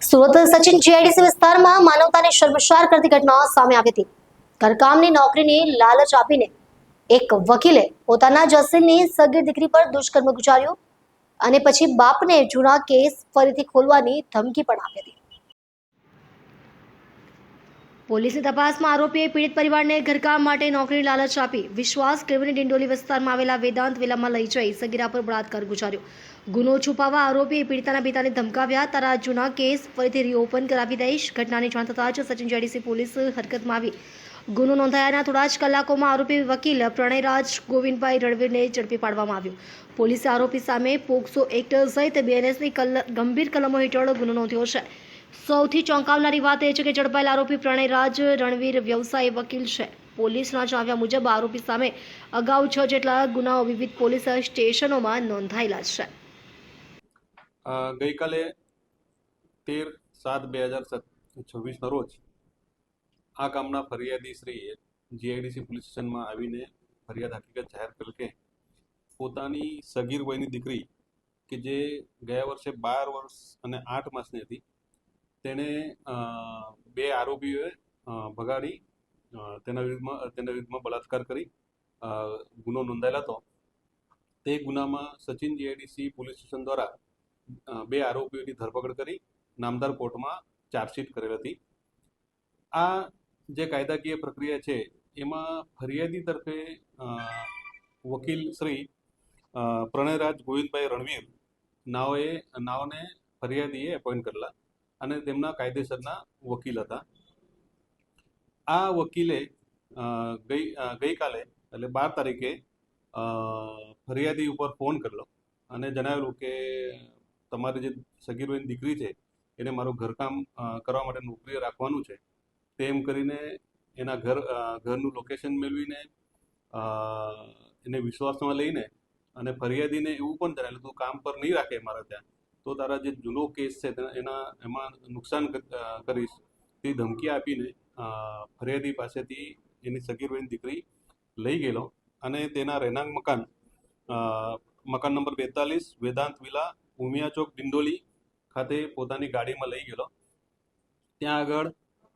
Surat Sachin GIDC વિસ્તારમાં માનવતાને શર્મસાર કરતી ઘટના સામે આવી હતી। ઘરકામની નોકરીની લાલચ આપીને એક વકીલે પોતાના જસીનની સગીર દીકરી પર દુષ્કર્મ ગુજાર્યું અને પછી બાપને જૂના કેસ ફરીથી ખોલવાની ધમકી પણ આપી હતી। પોલીસની તપાસમાં આરોપીએ પીડિત પરિવારને ઘરકામ માટે નોકરીની લાલચ આપી વિશ્વાસ કેળવીને ડિંડોલી વિસ્તારમાં આવેલા વેદાંત વિલામાં લઈ જઈ સગીરા પર બળાત્કાર ગુજાર્યો। ગુનો છુપાવવા આરોપીએ પીડિતાના પિતાને ધમકાવ્યા, તારા જૂના કેસ ફરીથી રીઓપન કરાવી દઈશ। ઘટનાની જાણ થતાં જ સચિન જીઆઈડીસી પોલીસ હરકતમાં આવી ગુનો નોંધાયાના થોડા જ કલાકોમાં આરોપી વકીલ પ્રણયરાજ ગોવિંદભાઈ રણવીરને ઝડપી પાડવામાં આવ્યો। પોલીસે આરોપી સામે પોક્સો એક્ટ સહિત બીએનએસની ગંભીર કલમો હેઠળ ગુનો નોંધ્યો છે। સૌથી ચોંકાવનારી વાત એ છે કે ઝડપાયેલ આરોપી પ્રણયરાજ રણવીર વ્યવસાય વકીલ છે। પોલીસના જણાવ્યા મુજબ આરોપી સામે અગાઉ 6 જેટલા ગુનાઓ વિવિધ પોલીસ સ્ટેશનોમાં નોંધાયેલા છે। ગઈકાલે 13/7/2026 રોજ આ કામના ફરિયાદી શ્રીએ જીઆઈડીસી પોલીસ સ્ટેશનમાં આવીને ફરિયાદ હકીકત જાહેર કરેલ કે પોતાની સગીર વયની દીકરી કે જે ગયા વર્ષે 12 વર્ષ અને 8 માસની હતી તેણે બે આરોપીઓએ ભગાડી તેના વિરુદ્ધમાં બળાત્કાર કરી ગુનો નોંધાયેલો હતો। તે ગુનામાં સચિન જીઆઈડીસી પોલીસ સ્ટેશન દ્વારા બે આરોપીઓની ધરપકડ કરી નામદાર કોર્ટમાં ચાર્જશીટ કરેલ હતી। આ જે કાયદાકીય પ્રક્રિયા છે એમાં ફરિયાદી તરફે વકીલ શ્રી પ્રણયરાજ ગોવિંદભાઈ રણવીર નાઓને ફરિયાદીએ એપોઇન્ટ કરેલા અને તેમના કાયદેસરના વકીલ હતા। આ વકીલે ગઈકાલે એટલે 12 તારીખે ફરિયાદી ઉપર ફોન કરેલો અને જણાવેલું કે તમારી જે સગીર વયની દીકરી છે એને મારું ઘરકામ કરવા માટે નોકરીએ રાખવાનું છે, તેમ કરીને એના ઘરનું લોકેશન મેળવીને એને વિશ્વાસમાં લઈને અને ફરિયાદીને એવું પણ જણાવેલું તું કામ પર નહીં રાખે મારા ત્યાં તો તારા જે જૂનો કેસ છે એમાં નુકસાન કરીશ તે ધમકી આપીને ફરિયાદી પાસેથી એની સગીર વયની દીકરી લઈ ગયેલો અને તેના રહેણાંક મકાન નંબર 42 વેદાંત વિલા ઉમિયા ચોક ડિંડોલી ખાતે પોતાની ગાડીમાં લઈ ગયેલો। ત્યાં આગળ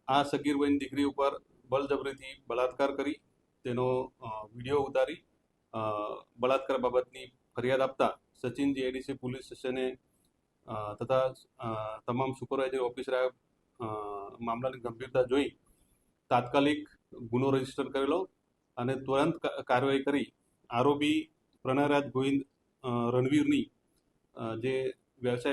આ સગીર વયની દીકરી ઉપર બળજબરીથી બળાત્કાર કરી તેનો વિડીયો ઉતારી બળાત્કાર બાબતની ફરિયાદ આપતા સચિન જીઆઈડીસી પોલીસ સ્ટેશને તથા તમામ સુપરવાઇઝર ઓફિસરે મામલાની ગંભીરતા જોઈ તાત્કાલિક ગુનો રજીસ્ટર કરેલો અને તુરંત કાર્યવાહી કરી આરોપી પ્રણયરાજ ગોવિંદ રણવીરની જે વ્યવસાય